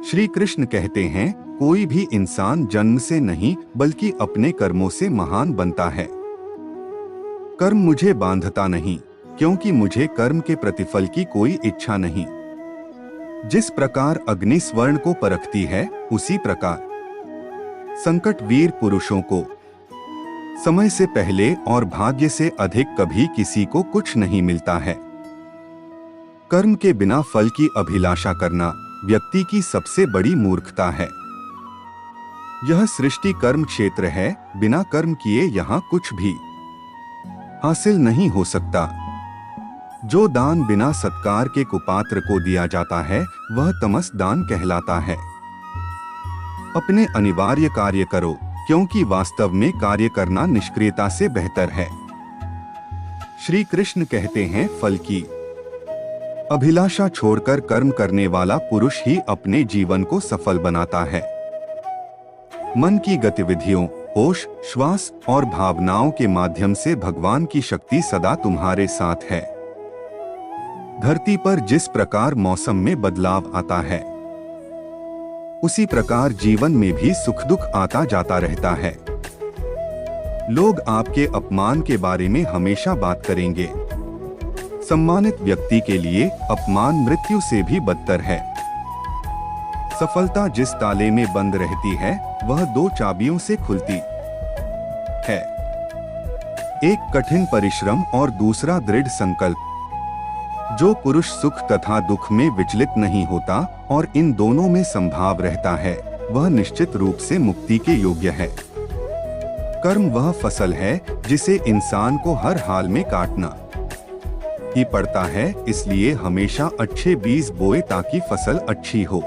श्री कृष्ण कहते हैं, कोई भी इंसान जन्म से नहीं बल्कि अपने कर्मों से महान बनता है। कर्म मुझे बांधता नहीं, क्योंकि मुझे कर्म के प्रतिफल की कोई इच्छा नहीं। जिस प्रकार अग्नि स्वर्ण को परखती है, उसी प्रकार संकट वीर पुरुषों को समय से पहले और भाग्य से अधिक कभी किसी को कुछ नहीं मिलता है। कर्म के बिना फल की अभिलाषा करना व्यक्ति की सबसे बड़ी मूर्खता है। यह सृष्टि कर्म क्षेत्र है, बिना कर्म किए यहाँ कुछ भी हासिल नहीं हो सकता। जो दान बिना सत्कार के कुपात्र को दिया जाता है, वह तमस दान कहलाता है। अपने अनिवार्य कार्य करो, क्योंकि वास्तव में कार्य करना निष्क्रियता से बेहतर है। श्री कृष्ण कहते हैं, फल की अभिलाषा छोड़कर कर्म करने वाला पुरुष ही अपने जीवन को सफल बनाता है। मन की गतिविधियों, होश, श्वास और भावनाओं के माध्यम से भगवान की शक्ति सदा तुम्हारे साथ है। धरती पर जिस प्रकार मौसम में बदलाव आता है, उसी प्रकार जीवन में भी सुख दुख आता जाता रहता है। लोग आपके अपमान के बारे में हमेशा बात करेंगे। सम्मानित व्यक्ति के लिए अपमान मृत्यु से भी बदतर है। सफलता जिस ताले में बंद रहती है, वह 2 चाबियों से खुलती है। एक कठिन परिश्रम और दूसरा दृढ़ संकल्प। जो पुरुष सुख तथा दुख में विचलित नहीं होता और इन दोनों में संभाव रहता है, वह निश्चित रूप से मुक्ति के योग्य है। कर्म वह फसल है जिसे इंसान को हर हाल में काटना ही पड़ता है, इसलिए हमेशा अच्छे बीज बोए ताकि फसल अच्छी हो।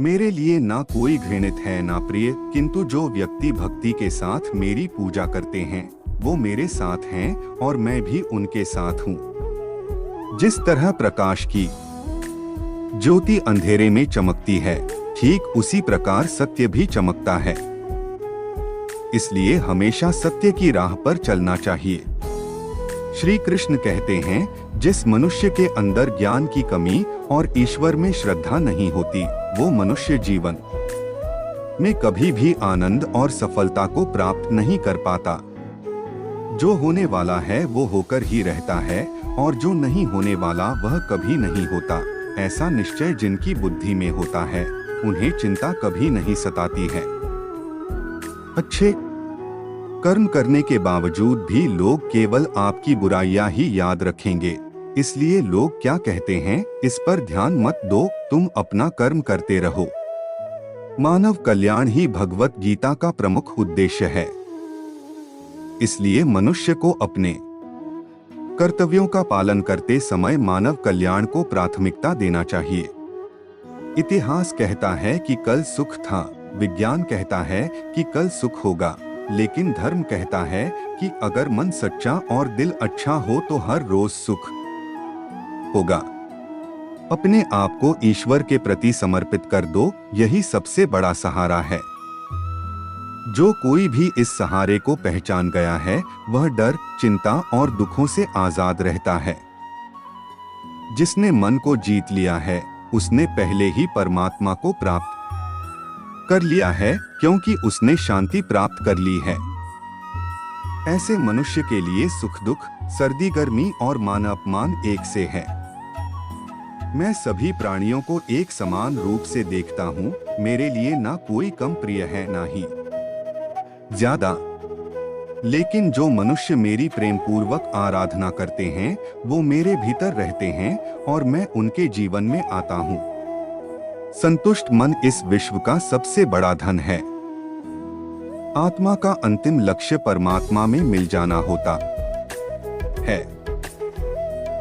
मेरे लिए ना कोई घृणित है ना प्रिय, किंतु जो व्यक्ति भक्ति के साथ मेरी पूजा करते हैं, वो मेरे साथ हैं और मैं भी उनके साथ हूँ। जिस तरह प्रकाश की ज्योति अंधेरे में चमकती है, ठीक उसी प्रकार सत्य भी चमकता है। इसलिए हमेशा सत्य की राह पर चलना चाहिए। श्री कृष्ण कहते हैं, जिस मनुष्य के अंदर ज्ञान की कमी और ईश्वर में श्रद्धा नहीं होती, वो मनुष्य जीवन में कभी भी आनंद और सफलता को प्राप्त नहीं कर पाता। जो होने वाला है वो होकर ही रहता है, और जो नहीं होने वाला वह कभी नहीं होता। ऐसा निश्चय जिनकी बुद्धि में होता है, उन्हें चिंता कभी नहीं सताती है। अच्छे कर्म करने के बावजूद भी लोग केवल आपकी बुराइयां ही याद रखेंगे। इसलिए लोग क्या कहते हैं, इस पर ध्यान मत दो, तुम अपना कर्म करते रहो। मानव कल्याण ही भगवत गीता का प्रमुख उद्देश्य है। इसलिए मनुष्य को अपने कर्तव्यों का पालन करते समय मानव कल्याण को प्राथमिकता देना चाहिए। इतिहास कहता है कि कल सुख था, विज्ञान कहता है कि कल सुख होगा, लेकिन धर्म कहता है कि अगर मन सच्चा और दिल अच्छा हो तो हर रोज सुख होगा। अपने आप को ईश्वर के प्रति समर्पित कर दो, यही सबसे बड़ा सहारा है। जो कोई भी इस सहारे को पहचान गया है, वह डर, चिंता और दुखों से आजाद रहता है। जिसने मन को जीत लिया है, उसने पहले ही परमात्मा को प्राप्त कर लिया है, क्योंकि उसने शांति प्राप्त कर ली है। ऐसे मनुष्य के लिए सुख दुख, सर्दी गर्मी और मान अपमान एक से है। मैं सभी प्राणियों को एक समान रूप से देखता हूँ। मेरे लिए ना कोई कम प्रिय है ना ही ज्यादा। लेकिन जो मनुष्य मेरी प्रेम पूर्वक आराधना करते हैं, वो मेरे भीतर रहते हैं और मैं उनके जीवन में आता हूँ। संतुष्ट मन इस विश्व का सबसे बड़ा धन है। आत्मा का अंतिम लक्ष्य परमात्मा में मिल जाना होता है।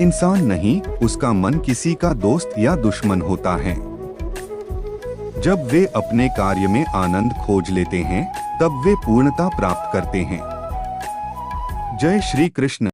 इंसान नहीं, उसका मन किसी का दोस्त या दुश्मन होता है। जब वे अपने कार्य में आनंद खोज लेते हैं, तब वे पूर्णता प्राप्त करते हैं। जय श्री कृष्ण।